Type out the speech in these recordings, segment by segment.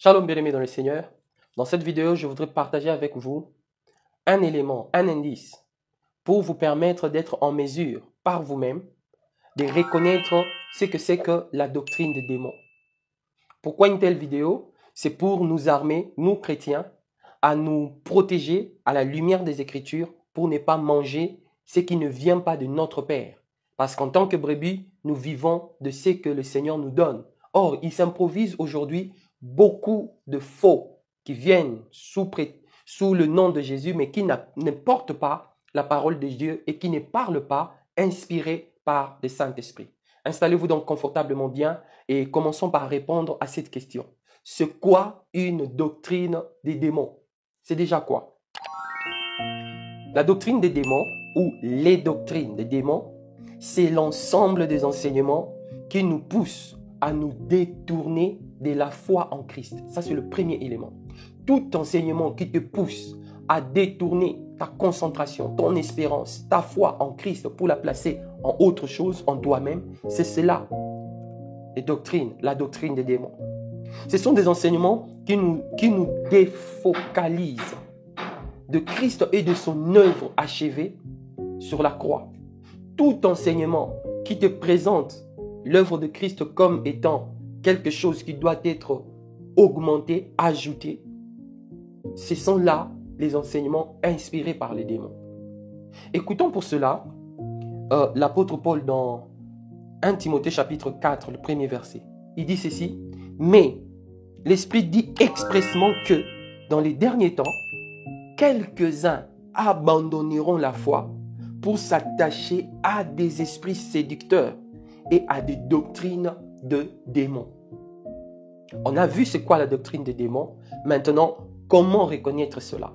Shalom bien-aimés dans le Seigneur. Dans cette vidéo, je voudrais partager avec vous un élément, un indice pour vous permettre d'être en mesure par vous-même de reconnaître ce que c'est que la doctrine des démons. Pourquoi une telle vidéo? C'est pour nous armer, nous chrétiens, à nous protéger à la lumière des Écritures pour ne pas manger ce qui ne vient pas de notre Père. Parce qu'en tant que brebis, nous vivons de ce que le Seigneur nous donne. Or, il s'improvise aujourd'hui beaucoup de faux qui viennent sous le nom de Jésus, mais qui ne portent pas la parole de Dieu et qui ne parlent pas inspirés par le Saint-Esprit. Installez-vous donc confortablement bien et commençons par répondre à cette question. C'est quoi une doctrine des démons? C'est déjà quoi? La doctrine des démons ou les doctrines des démons, c'est l'ensemble des enseignements qui nous poussent à nous détourner de la foi en Christ. Ça, c'est le premier élément. Tout enseignement qui te pousse à détourner ta concentration, ton espérance, ta foi en Christ pour la placer en autre chose, en toi-même, c'est cela, les doctrines, la doctrine des démons. Ce sont des enseignements qui nous défocalisent de Christ et de son œuvre achevée sur la croix. Tout enseignement qui te présente l'œuvre de Christ comme étant quelque chose qui doit être augmenté, ajouté, ce sont là les enseignements inspirés par les démons. Écoutons pour cela l'apôtre Paul dans 1 Timothée chapitre 4, le premier verset. Il dit ceci: « Mais l'Esprit dit expressement que dans les derniers temps, quelques-uns abandonneront la foi pour s'attacher à des esprits séducteurs et à des doctrines de démons. » On a vu c'est quoi la doctrine des démons. Maintenant, comment reconnaître cela?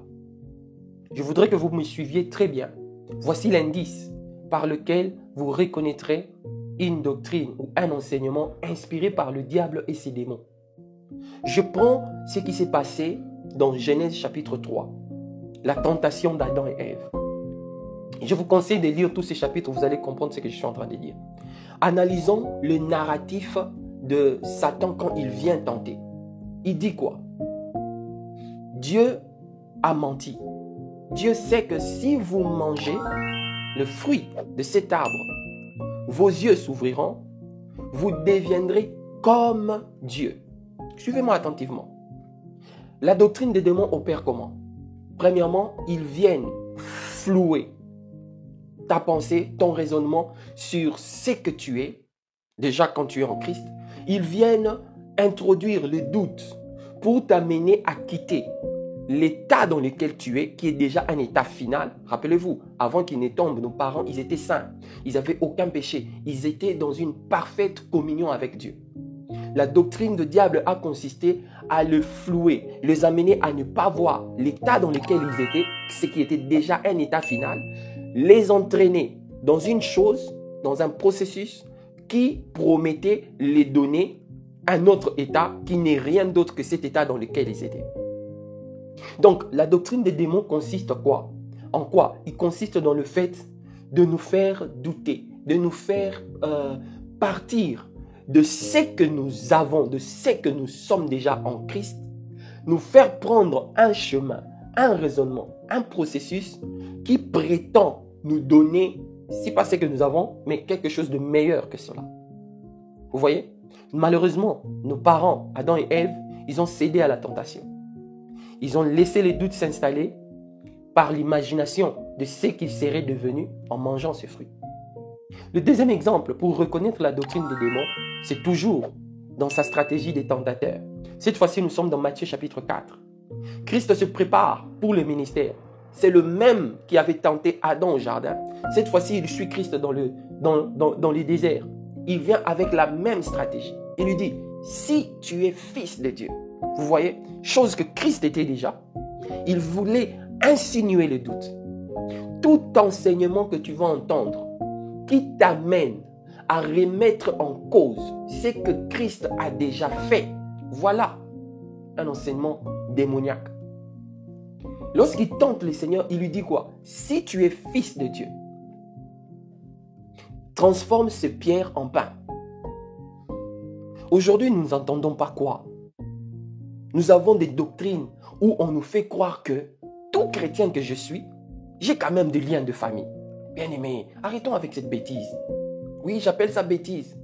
Je voudrais que vous me suiviez très bien. Voici l'indice par lequel vous reconnaîtrez une doctrine ou un enseignement inspiré par le diable et ses démons. Je prends ce qui s'est passé dans Genèse chapitre 3, la tentation d'Adam et Ève. Je vous conseille de lire tous ces chapitres, vous allez comprendre ce que je suis en train de dire. Analysons le narratif de Satan quand il vient tenter. Il dit quoi? Dieu a menti. Dieu sait que si vous mangez le fruit de cet arbre, vos yeux s'ouvriront, vous deviendrez comme Dieu. Suivez-moi attentivement. La doctrine des démons opère comment? Premièrement, ils viennent flouer ta pensée, ton raisonnement sur ce que tu es, déjà quand tu es en Christ. Ils viennent introduire le doute pour t'amener à quitter l'état dans lequel tu es, qui est déjà un état final. Rappelez-vous, avant qu'ils ne tombent, nos parents, ils étaient saints. Ils n'avaient aucun péché. Ils étaient dans une parfaite communion avec Dieu. La doctrine du diable a consisté à le flouer, les amener à ne pas voir l'état dans lequel ils étaient, ce qui était déjà un état final, les entraîner dans une chose, dans un processus qui promettait les donner un autre état qui n'est rien d'autre que cet état dans lequel ils étaient. Donc, la doctrine des démons consiste en quoi? Il consiste dans le fait de nous faire douter, de nous faire partir de ce que nous avons, de ce que nous sommes déjà en Christ, nous faire prendre un chemin, un raisonnement, un processus qui prétend nous donner, si pas ce que nous avons, mais quelque chose de meilleur que cela. Vous voyez? Malheureusement, nos parents, Adam et Ève, ils ont cédé à la tentation. Ils ont laissé les doutes s'installer par l'imagination de ce qu'ils seraient devenus en mangeant ces fruits. Le deuxième exemple pour reconnaître la doctrine des démons, c'est toujours dans sa stratégie des tentateurs. Cette fois-ci, nous sommes dans Matthieu chapitre 4. Christ se prépare pour le ministère. C'est le même qui avait tenté Adam au jardin. Cette fois-ci, il suit Christ dans les déserts. Il vient avec la même stratégie. Il lui dit, si tu es fils de Dieu, vous voyez, chose que Christ était déjà, il voulait insinuer le doute. Tout enseignement que tu vas entendre qui t'amène à remettre en cause ce que Christ a déjà fait, voilà un enseignement démoniaque. Lorsqu'il tente le Seigneur, il lui dit quoi? Si tu es fils de Dieu, transforme ces pierres en pain. Aujourd'hui, nous n'entendons pas quoi? Nous avons des doctrines où on nous fait croire que tout chrétien que je suis, j'ai quand même des liens de famille. Bien-aimé, arrêtons avec cette bêtise. Oui, j'appelle ça bêtise.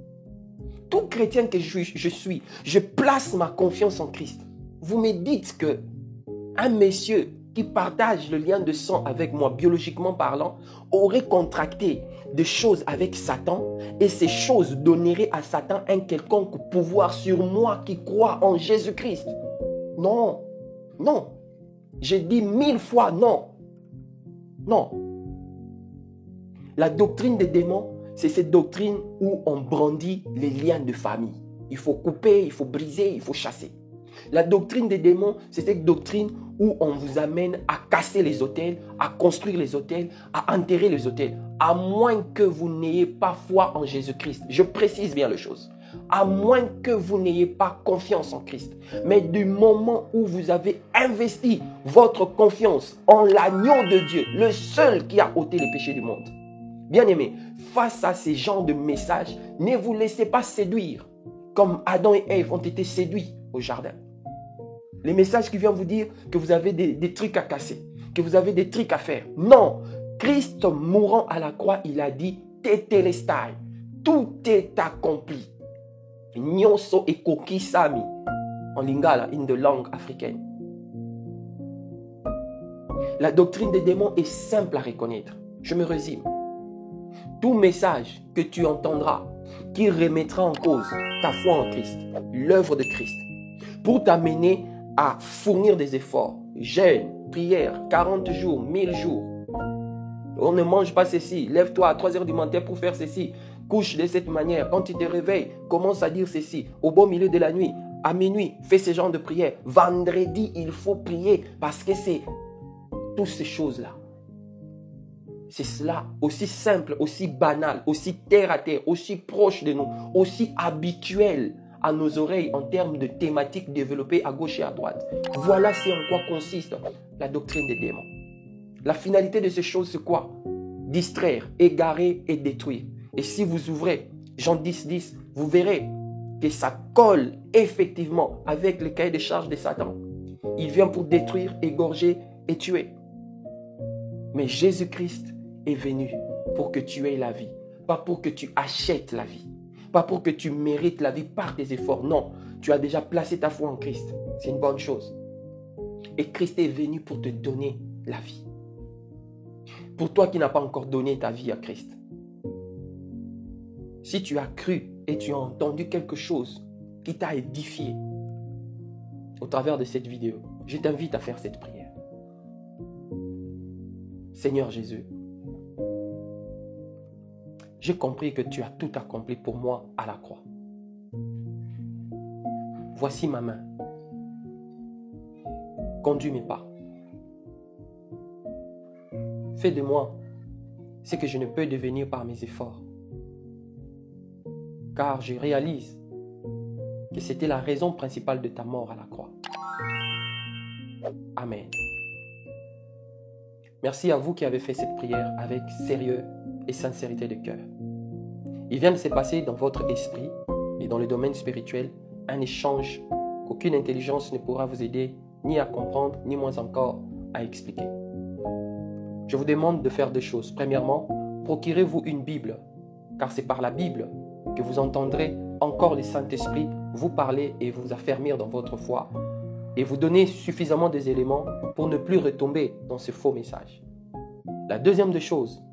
Tout chrétien que je suis, je place ma confiance en Christ. Vous me dites que un monsieur qui partage le lien de sang avec moi, biologiquement parlant, aurait contracté des choses avec Satan et ces choses donneraient à Satan un quelconque pouvoir sur moi qui crois en Jésus-Christ. Non, non. J'ai dit 1000 fois non. Non. La doctrine des démons, c'est cette doctrine où on brandit les liens de famille. Il faut couper, il faut briser, il faut chasser. La doctrine des démons, c'est cette doctrine où on vous amène à casser les autels, à construire les autels, à enterrer les autels, à moins que vous n'ayez pas foi en Jésus-Christ. Je précise bien les choses. À moins que vous n'ayez pas confiance en Christ. Mais du moment où vous avez investi votre confiance en l'agneau de Dieu, le seul qui a ôté les péchés du monde. Bien-aimés, face à ces genres de messages, ne vous laissez pas séduire comme Adam et Ève ont été séduits au jardin. Les messages qui viennent vous dire que vous avez des trucs à casser, que vous avez des trucs à faire. Non, Christ mourant à la croix, il a dit « Tetelestai », tout est accompli. Nyonso et koki sami, en lingala, in de langue africaine. La doctrine des démons est simple à reconnaître. Je me résume. Tout message que tu entendras qui remettra en cause ta foi en Christ, l'œuvre de Christ, pour t'amener à fournir des efforts, jeûne, prière, 40 jours, 1000 jours. On ne mange pas ceci, lève-toi à 3 heures du matin pour faire ceci, couche de cette manière, quand tu te réveilles, commence à dire ceci, au beau milieu de la nuit, à minuit, fais ce genre de prière. Vendredi, il faut prier parce que c'est toutes ces choses-là. C'est cela, aussi simple, aussi banal, aussi terre à terre, aussi proche de nous, aussi habituel à nos oreilles en termes de thématiques développées à gauche et à droite. Voilà c'est en quoi consiste la doctrine des démons. La finalité de ces choses, c'est quoi? Distraire, égarer et détruire. Et si vous ouvrez Jean 10, 10, vous verrez que ça colle effectivement avec le cahier de charges de Satan. Il vient pour détruire, égorger et tuer. Mais Jésus-Christ est venu pour que tu aies la vie, pas pour que tu achètes la vie, pas pour que tu mérites la vie par tes efforts. Non, tu as déjà placé ta foi en Christ. C'est une bonne chose. Et Christ est venu pour te donner la vie. Pour toi qui n'as pas encore donné ta vie à Christ, si tu as cru et tu as entendu quelque chose qui t'a édifié au travers de cette vidéo, je t'invite à faire cette prière. Seigneur Jésus, j'ai compris que tu as tout accompli pour moi à la croix. Voici ma main. Conduis mes pas. Fais de moi ce que je ne peux devenir par mes efforts. Car je réalise que c'était la raison principale de ta mort à la croix. Amen. Merci à vous qui avez fait cette prière avec sérieux et sincérité de cœur. Il vient de se passer dans votre esprit et dans le domaine spirituel un échange qu'aucune intelligence ne pourra vous aider ni à comprendre, ni moins encore à expliquer. Je vous demande de faire deux choses. Premièrement, procurez-vous une Bible, car c'est par la Bible que vous entendrez encore le Saint-Esprit vous parler et vous affermir dans votre foi et vous donner suffisamment des éléments pour ne plus retomber dans ce faux message. La deuxième des choses,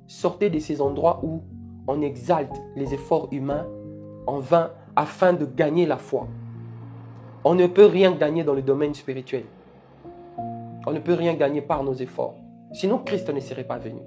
sortez de ces endroits où on exalte les efforts humains en vain afin de gagner la foi. On ne peut rien gagner dans le domaine spirituel. On ne peut rien gagner par nos efforts. Sinon, Christ ne serait pas venu.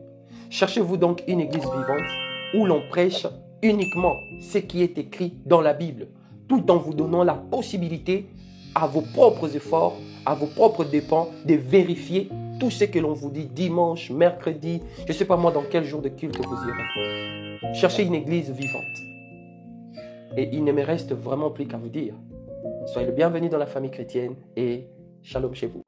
Cherchez-vous donc une église vivante où l'on prêche uniquement ce qui est écrit dans la Bible, tout en vous donnant la possibilité à vos propres efforts, à vos propres dépens, de vérifier tout ce que l'on vous dit dimanche, mercredi, je ne sais pas moi dans quel jour de culte vous irez. Cherchez une église vivante. Et il ne me reste vraiment plus qu'à vous dire, soyez le bienvenu dans la famille chrétienne et shalom chez vous.